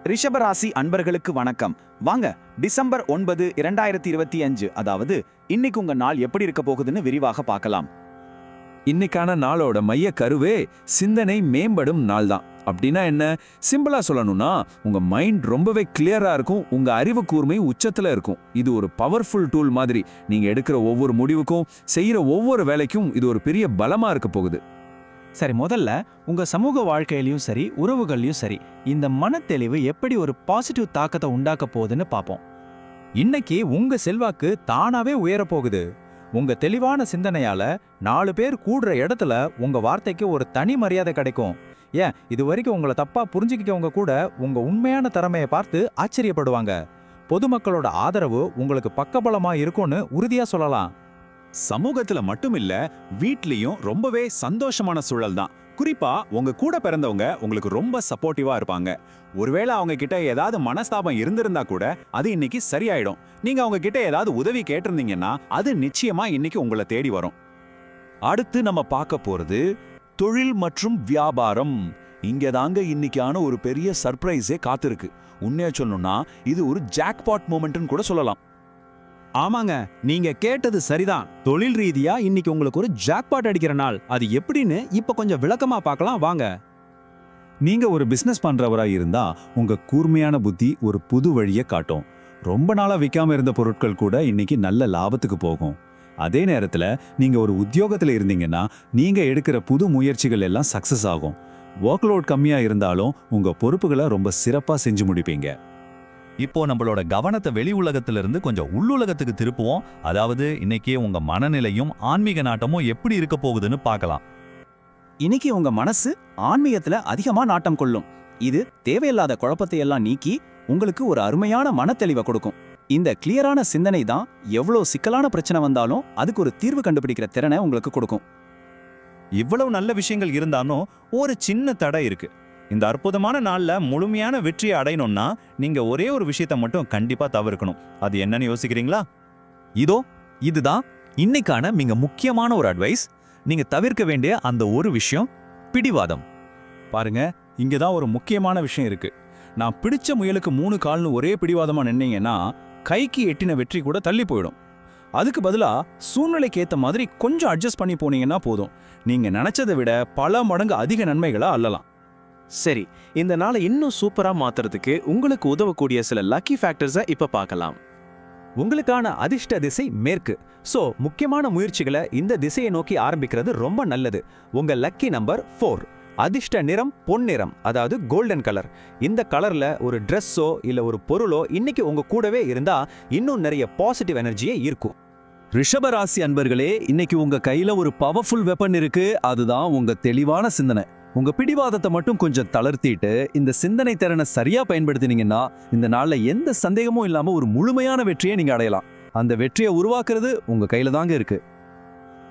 ரிஷபராசி அன்பர்களுக்கு வணக்கம். வாங்க டிசம்பர் 9, 2025 அதாவது இன்னைக்கு உங்க நாள் எப்படி இருக்க போகுதுன்னு விரிவாக பார்க்கலாம். இன்னைக்கான நாளோட மைய கருவே சிந்தனை மேம்படும் நாள் தான். அப்படின்னா என்ன? சிம்பிளா சொல்லணும்னா உங்க மைண்ட் ரொம்பவே கிளியரா இருக்கும், உங்க அறிவு கூர்மை உச்சத்துல இருக்கும். இது ஒரு பவர்ஃபுல் டூல் மாதிரி. நீங்க எடுக்கிற ஒவ்வொரு முடிவுக்கும் செய்யற ஒவ்வொரு வேலைக்கும் இது ஒரு பெரிய பலமா இருக்க போகுது. சரி, முதல்ல உங்க சமூக வாழ்க்கையிலயும் சரி உறவுகள்லயும் சரி இந்த மனத்தெளிவு எப்படி ஒரு பாசிட்டிவ் தாக்கத்தை உண்டாக்க போகுதுன்னு பார்ப்போம். இன்னைக்கு உங்க செல்வாக்கு தானாவே உயரப்போகுது. உங்க தெளிவான சிந்தனையால 4 பேர் கூடுற இடத்துல உங்க வார்த்தைக்கு ஒரு தனி மரியாதை கிடைக்கும். ஏன், இது வரைக்கும் உங்களை தப்பா புரிஞ்சுக்கிட்டவங்க கூட உங்க உண்மையான திறமையை பார்த்து ஆச்சரியப்படுவாங்க. பொதுமக்களோட ஆதரவு உங்களுக்கு பக்கபலமா இருக்கும்னு உறுதியா சொல்லலாம். சமூகத்துல மட்டும் இல்ல, வீட்லயும் ரொம்பவே சந்தோஷமான சூழல் தான். குறிப்பா உங்க கூட பிறந்தவங்க உங்களுக்கு ரொம்ப சப்போர்ட்டிவா இருப்பாங்க. ஒருவேளை அவங்க கிட்ட ஏதாவது மனஸ்தாபம் இருந்திருந்தா கூட அது இன்னைக்கு சரியாயிடும். நீங்க அவங்க கிட்ட ஏதாவது உதவி கேட்டிருந்தீங்கன்னா அது நிச்சயமா இன்னைக்கு உங்களை தேடி வரும். அடுத்து நம்ம பார்க்க போறது தொழில் மற்றும் வியாபாரம். இங்கதாங்க இன்னைக்கான ஒரு பெரிய சர்ப்ரைஸே காத்திருக்கு. உண்மையா சொல்லணும்னா இது ஒரு ஜாக்பாட் மொமெண்ட்னு கூட சொல்லலாம். ஆமாங்க, நீங்க கேட்டது சரிதான். தொழில் ரீதியா இன்னைக்கு உங்களுக்கு ஒரு ஜாக்பாட் அடிக்கிற நாள். அது எப்படின்னு இப்ப கொஞ்சம் விளக்கமா பார்க்கலாம் வாங்க. நீங்க ஒரு பிசினஸ் பண்றவரா இருந்தா உங்க கூர்மையான புத்தி ஒரு புது வழியை காட்டும். ரொம்ப நாளா விற்காம இருந்த பொருட்கள் கூட இன்னைக்கு நல்ல லாபத்துக்கு போகும். அதே நேரத்துல நீங்க ஒரு உத்தியோகத்துல இருந்தீங்கன்னா நீங்க எடுக்கிற புது முயற்சிகள் எல்லாம் சக்சஸ் ஆகும். ஒர்க் லோட் கம்மியா இருந்தாலும் உங்க பொறுப்புகளை ரொம்ப சிறப்பா செஞ்சு முடிப்பீங்க. இப்போ நம்மளோட கவனத்தை வெளி உலகத்திலிருந்து கொஞ்சம் உள்ளுலகத்துக்கு திருப்புவோம். அதாவது இன்னைக்கே உங்க மனநிலையும் ஆன்மீக நாட்டமும் எப்படி இருக்க போகுதுன்னு பார்க்கலாம். இன்னைக்கு உங்க மனசு ஆன்மீகத்துல அதிகமா நாட்டம் கொள்ளும். இது தேவையில்லாத குழப்பத்தை எல்லாம் நீக்கி உங்களுக்கு ஒரு அருமையான மனத்தெளிவை கொடுக்கும். இந்த கிளியரான சிந்தனை தான் எவ்வளவு சிக்கலான பிரச்சனை வந்தாலும் அதுக்கு ஒரு தீர்வு கண்டுபிடிக்கிற திறனை உங்களுக்கு கொடுக்கும். இவ்வளவு நல்ல விஷயங்கள் இருந்தாலும் ஒரு சின்ன தடை இருக்கு. இந்த அற்புதமான நாள்ல முழுமையான வெற்றியை அடையணும்னா நீங்க ஒரே ஒரு விஷயத்தை மட்டும் கண்டிப்பா தவிர்க்கணும். அது என்னன்னு யோசிக்கிறீங்களா? இதுதான் இன்னைக்கான மிக முக்கியமான ஒரு அட்வைஸ். நீங்க தவிர்க்க வேண்டிய அந்த ஒரு விஷயம் பிடிவாதம். பாருங்க, இங்கதான் ஒரு முக்கியமான விஷயம் இருக்கு. நான் பிடிச்ச முயலுக்கு 3 கால்னு ஒரே பிடிவாதமா நின்னீங்கன்னா கைக்கு எட்டின வெற்றி கூட தள்ளி போயிடும். அதுக்கு பதிலா சூழ்நிலைக்கு ஏத்த மாதிரி கொஞ்சம் அட்ஜஸ்ட் பண்ணி போனீங்கன்னா போதும். நீங்க நினைச்சதை விட பல மடங்கு அதிக நன்மைகளை அள்ளலாம். சரி, இந்த நாளை இன்னும் சூப்பரா மாத்துறதுக்கு உங்களுக்கு உதவக்கூடிய சில லக்கி ஃபேக்டர்ஸை இப்ப பார்க்கலாம். உங்களுக்கான அதிர்ஷ்ட திசை மேற்கு. முக்கியமான முயற்சிகளை இந்த திசையை நோக்கி ஆரம்பிக்கிறது ரொம்ப நல்லது. உங்க லக்கி நம்பர் 4. அதிர்ஷ்ட நிறம் பொன்னிறம், அதாவது கோல்டன் கலர். இந்த கலர்ல ஒரு ட்ரெஸ்ஸோ இல்ல ஒரு பொருளோ இன்னைக்கு உங்க கூடவே இருந்தா இன்னும் நிறைய பாசிட்டிவ் எனர்ஜியே இருக்கும். ரிஷபராசி அன்பர்களே, இன்னைக்கு உங்க கையில ஒரு பவர்ஃபுல் வெப்பன் இருக்கு. அதுதான் உங்க தெளிவான சிந்தனை. உங்க பிடிவாதத்தை மட்டும் கொஞ்சம் தளர்த்திட்டு இந்த சிந்தனை திறனை சரியா பயன்படுத்தினீங்கன்னா இந்த நாள்ல எந்த சந்தேகமும் இல்லாம ஒரு முழுமையான வெற்றியை நீங்க அடையலாம். அந்த வெற்றியை உருவாக்குறது உங்க கையில தாங்க இருக்கு.